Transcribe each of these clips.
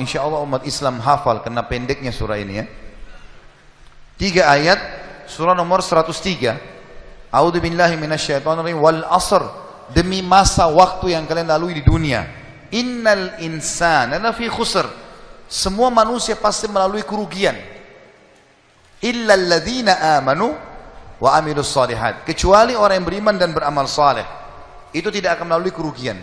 Insya Allah umat Islam hafal karena pendeknya surah ini ya. 3 ayat surah nomor 103. A'udzubillahi minasyaitonirrajim wal asr, demi masa waktu yang kalian lalui di dunia. Innal insana lafi khusr, semua manusia pasti melalui kerugian. Illal ladzina amanu wa amilus shalihat, kecuali orang yang beriman dan beramal saleh. Itu tidak akan melalui kerugian.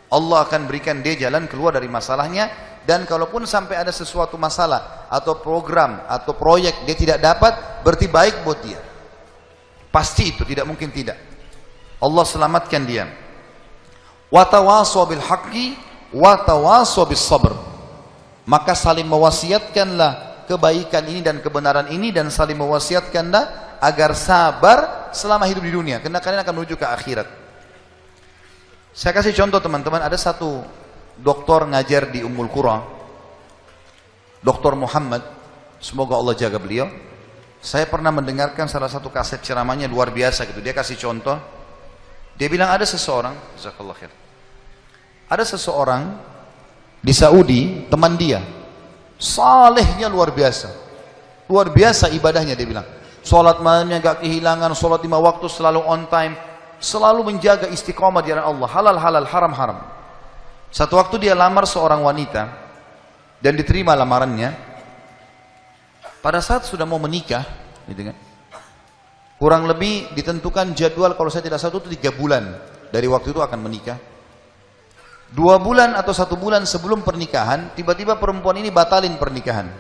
Allah akan berikan dia jalan keluar dari masalahnya, dan kalaupun sampai ada sesuatu masalah atau program atau proyek dia tidak dapat, berarti baik buat dia. Pasti itu, tidak mungkin tidak. Allah selamatkan dia. Wa tawasaw bil haqqi wa tawasaw bis sabr. Maka saling mewasiatkanlah kebaikan ini dan kebenaran ini, dan saling mewasiatkanlah agar sabar selama hidup di dunia, karena kalian akan menuju ke akhirat. Saya kasih contoh teman-teman, ada satu doktor ngajar di Ummul Qura, Dr. Muhammad, semoga Allah jaga beliau. Saya pernah mendengarkan salah satu kaset ceramahnya luar biasa gitu. Dia kasih contoh, dia bilang ada seseorang, jazakallah khair, ada seseorang di Saudi, teman dia, salehnya luar biasa ibadahnya. Dia bilang, sholat malamnya gak kehilangan, sholat 5 waktu selalu on time, selalu menjaga istiqomah di jalan Allah, halal, haram. Satu waktu dia lamar seorang wanita dan diterima lamarannya. Pada saat sudah mau menikah, gitu kan, kurang lebih ditentukan jadwal, kalau saya tidak salah itu 3 bulan dari waktu itu akan menikah. 2 bulan atau 1 bulan sebelum pernikahan, tiba-tiba perempuan ini batalin pernikahan.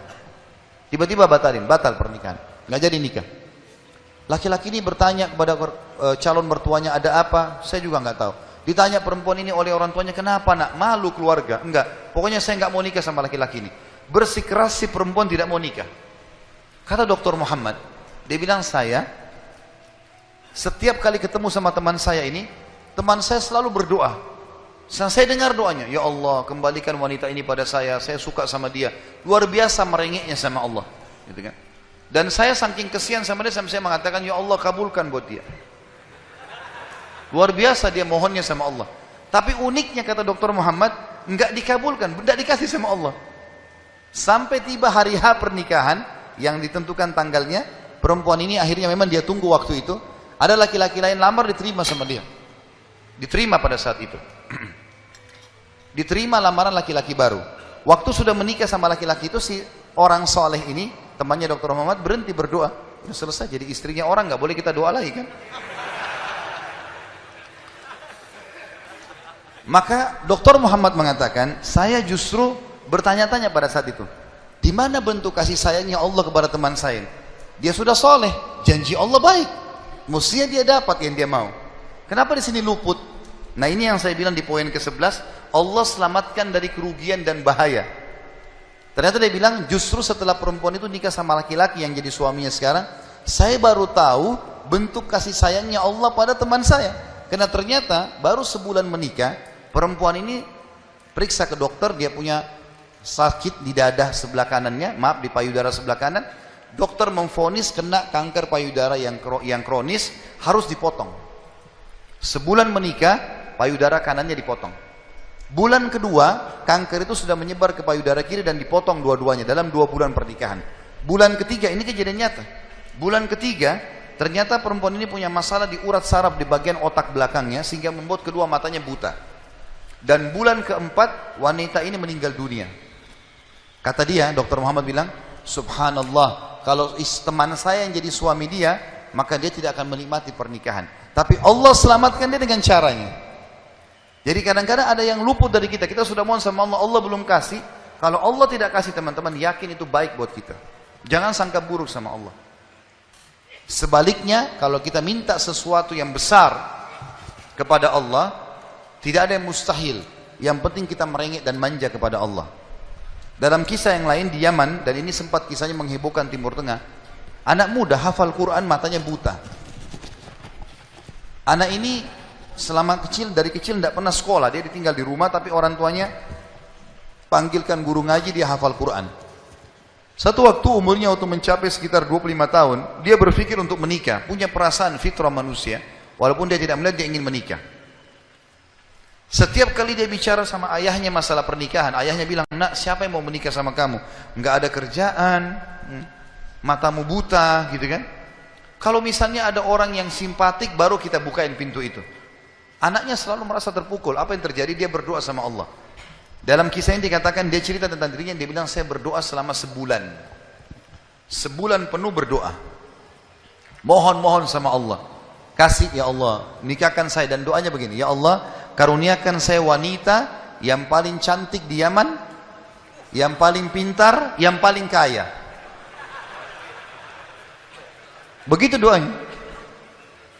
Batal pernikahan, nggak jadi nikah. Laki-laki ini bertanya kepada calon mertuanya, ada apa? Saya juga nggak tahu. Ditanya perempuan ini oleh orang tuanya, kenapa nak? Malu keluarga? Enggak, pokoknya saya nggak mau nikah sama laki-laki ini. Bersikeras si perempuan tidak mau nikah. Kata Dr. Muhammad, dia bilang, saya setiap kali ketemu sama teman saya ini, teman saya selalu berdoa. Saya dengar doanya, ya Allah kembalikan wanita ini pada saya suka sama dia. Luar biasa merengeknya sama Allah, gitu kan. Dan saya saking kesian sama dia, sampai saya mengatakan, ya Allah kabulkan buat dia. Luar biasa dia mohonnya sama Allah. Tapi uniknya kata Dr. Muhammad, enggak dikabulkan, enggak dikasih sama Allah. Sampai tiba hari H pernikahan yang ditentukan tanggalnya, perempuan ini akhirnya memang dia tunggu waktu itu, ada laki-laki lain lamar, diterima sama dia. Diterima pada saat itu. Diterima lamaran laki-laki baru. Waktu sudah menikah sama laki-laki itu, si orang soleh ini, temannya Dr. Muhammad, berhenti berdoa. Sudah selesai, jadi istrinya orang, nggak boleh kita doa lagi kan. Maka Dr. Muhammad mengatakan, saya justru bertanya-tanya pada saat itu, di mana bentuk kasih sayangnya Allah kepada teman saya? Dia sudah soleh, janji Allah baik, mestinya dia dapat yang dia mau. Kenapa di sini luput? Nah ini yang saya bilang di poin ke-11, Allah selamatkan dari kerugian dan bahaya. Ternyata dia bilang, justru setelah perempuan itu nikah sama laki-laki yang jadi suaminya sekarang, saya baru tahu bentuk kasih sayangnya Allah pada teman saya. Karena ternyata baru sebulan menikah, perempuan ini periksa ke dokter, dia punya sakit di dada sebelah kanannya, maaf di payudara sebelah kanan. Dokter memvonis kena kanker payudara yang kronis, harus dipotong. Sebulan menikah, payudara kanannya dipotong. Bulan kedua, kanker itu sudah menyebar ke payudara kiri dan dipotong dua-duanya dalam 2 bulan pernikahan. Bulan ketiga, ini kejadian nyata. Bulan ketiga, ternyata perempuan ini punya masalah di urat saraf di bagian otak belakangnya, sehingga membuat kedua matanya buta. Dan bulan keempat, wanita ini meninggal dunia. Kata dia, Dr. Muhammad bilang, subhanallah, kalau teman saya yang jadi suami dia, maka dia tidak akan menikmati pernikahan. Tapi Allah selamatkan dia dengan caranya. Jadi kadang-kadang ada yang luput dari kita. Kita sudah mohon sama Allah, Allah belum kasih. Kalau Allah tidak kasih, teman-teman, yakin itu baik buat kita. Jangan sangka buruk sama Allah. Sebaliknya, kalau kita minta sesuatu yang besar kepada Allah, tidak ada yang mustahil. Yang penting kita merengek dan manja kepada Allah. Dalam kisah yang lain di Yaman, dan ini sempat kisahnya menghebohkan Timur Tengah, anak muda hafal Quran, matanya buta. Anak ini dari kecil tidak pernah sekolah, dia ditinggal di rumah, tapi orang tuanya panggilkan guru ngaji, dia hafal Quran. Satu waktu umurnya waktu mencapai sekitar 25 tahun, dia berpikir untuk menikah, punya perasaan fitrah manusia, walaupun dia tidak melihat dia ingin menikah. Setiap kali dia bicara sama ayahnya masalah pernikahan, ayahnya bilang, nak, siapa yang mau menikah sama kamu? Nggak ada kerjaan, matamu buta, gitu kan? Kalau misalnya ada orang yang simpatik, baru kita bukain pintu itu. Anaknya selalu merasa terpukul. Apa yang terjadi? Dia berdoa sama Allah. Dalam kisah ini dikatakan, dia cerita tentang dirinya, dia bilang, saya berdoa selama sebulan. Sebulan penuh berdoa. Mohon-mohon sama Allah. Kasih ya Allah, nikahkan saya. Dan doanya begini, ya Allah, karuniakan saya wanita yang paling cantik di Yaman, yang paling pintar, yang paling kaya. Begitu doanya.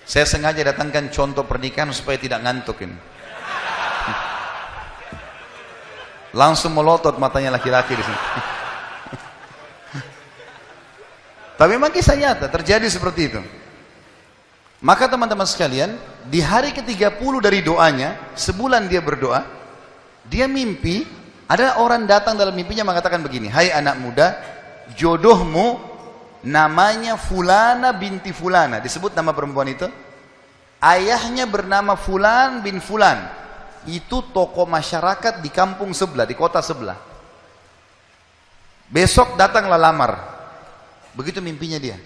Saya sengaja datangkan contoh pernikahan supaya tidak ngantuk ini. Langsung melotot matanya laki-laki di sini. Tapi memang kisah nyata terjadi seperti itu. Maka teman-teman sekalian, di hari ke-30 dari doanya, sebulan dia berdoa, dia mimpi, ada orang datang dalam mimpinya mengatakan begini, hai anak muda, jodohmu namanya Fulana binti Fulana. Disebut nama perempuan itu. Ayahnya bernama Fulan bin Fulan. Itu tokoh masyarakat di kampung sebelah, di kota sebelah. Besok datanglah lamar. Begitu mimpinya dia.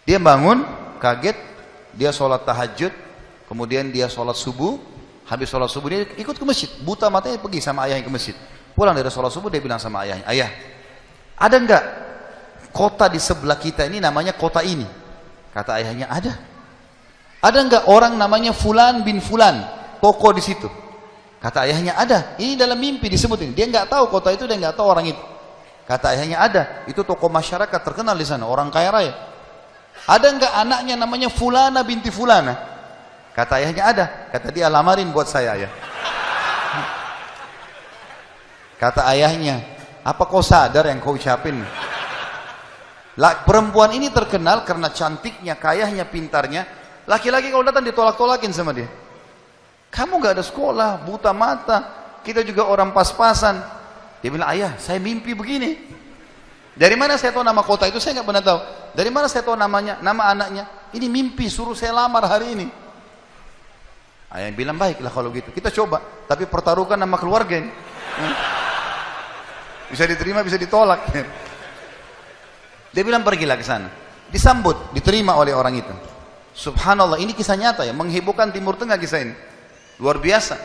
Dia bangun, kaget. Dia sholat tahajud, kemudian dia sholat subuh. Habis sholat subuh dia ikut ke masjid. Buta matanya pergi sama ayahnya ke masjid. Pulang dari sholat subuh dia bilang sama ayahnya, ayah, ada enggak kota di sebelah kita ini namanya kota ini? Kata ayahnya, ada. Ada enggak orang namanya Fulan bin Fulan, toko di situ? Kata ayahnya, ada. Ini dalam mimpi disebut ini. Dia enggak tahu kota itu, dia enggak tahu orang itu. Kata ayahnya, ada. Itu toko masyarakat terkenal di sana, orang kaya raya. Ada enggak anaknya namanya Fulana binti Fulana? Kata ayahnya, ada. Kata dia, lamarin buat saya ya. Kata ayahnya, apa kau sadar yang kau ucapin? Perempuan ini terkenal karena cantiknya, kayahnya, pintarnya. Laki-laki kalau datang ditolak-tolakin sama dia. Kamu gak ada sekolah, buta mata, kita juga orang pas-pasan. Dia bilang, ayah, saya mimpi begini. Dari mana saya tahu nama kota itu? Saya nggak pernah tahu. Dari mana saya tahu namanya, nama anaknya? Ini mimpi, suruh saya lamar hari ini. Ayah bilang, baiklah kalau gitu. Kita coba, tapi pertaruhkan nama keluarga ini. Bisa diterima, bisa ditolak. Dia bilang, pergilah ke sana. Disambut, diterima oleh orang itu. Subhanallah, ini kisah nyata ya, menghebohkan Timur Tengah kisah ini. Luar biasa.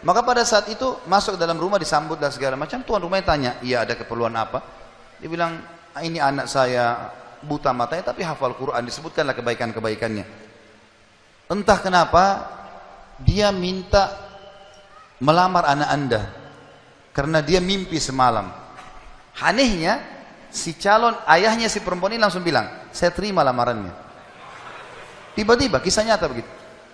Maka pada saat itu masuk ke dalam rumah, disambut dan segala macam. Tuan rumahnya tanya, iya ada keperluan apa? Dia bilang, ini anak saya buta matanya tapi hafal Quran, disebutkanlah kebaikan-kebaikannya. Entah kenapa dia minta melamar anak anda karena dia mimpi semalam. Anehnya si calon ayahnya si perempuan ini langsung bilang, saya terima lamarannya. Tiba-tiba kisah nyata begitu.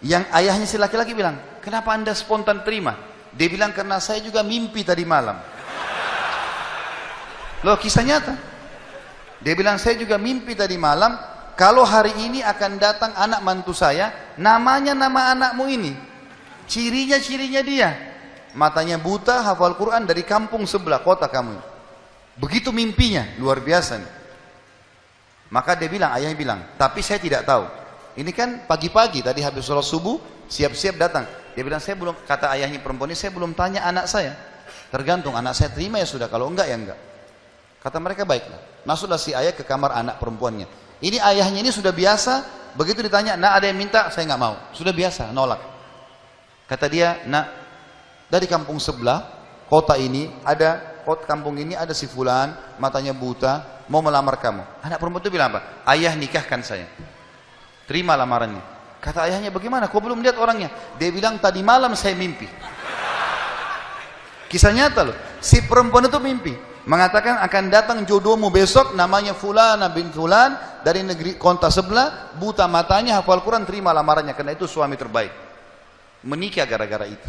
Yang ayahnya si laki-laki bilang, kenapa anda spontan terima? Dia bilang, karena saya juga mimpi tadi malam. Loh, kisah nyata. Dia bilang, saya juga mimpi tadi malam, kalau hari ini akan datang anak mantu saya, namanya nama anakmu ini. Cirinya dia. Matanya buta, hafal Quran, dari kampung sebelah kota kamu. Begitu mimpinya, luar biasa nih. Maka dia bilang, ayahnya bilang, tapi saya tidak tahu. Ini kan pagi-pagi, tadi habis sholat subuh, siap-siap datang. Dia bilang, saya belum, kata ayahnya perempuan ini, saya belum tanya anak saya. Tergantung, anak saya terima ya sudah, kalau enggak ya enggak. Kata mereka, baiklah. Masuklah si ayah ke kamar anak perempuannya. Ini ayahnya ini sudah biasa, begitu ditanya, nak ada yang minta, saya nggak mau. Sudah biasa, nolak. Kata dia, nak, dari kampung sebelah, kota ini, kampung ini ada si Fulan, matanya buta, mau melamar kamu. Anak perempuan itu bilang apa? Ayah nikahkan saya. Terima lamarannya. Kata ayahnya, bagaimana? Kau belum lihat orangnya? Dia bilang, tadi malam saya mimpi. Kisah nyata loh. Si perempuan itu mimpi. Mengatakan akan datang jodohmu besok, namanya Fulana bin Fulan, dari negeri kota sebelah, buta matanya, hafal Quran, terima lamarannya, karena itu suami terbaik. Menikah gara-gara itu.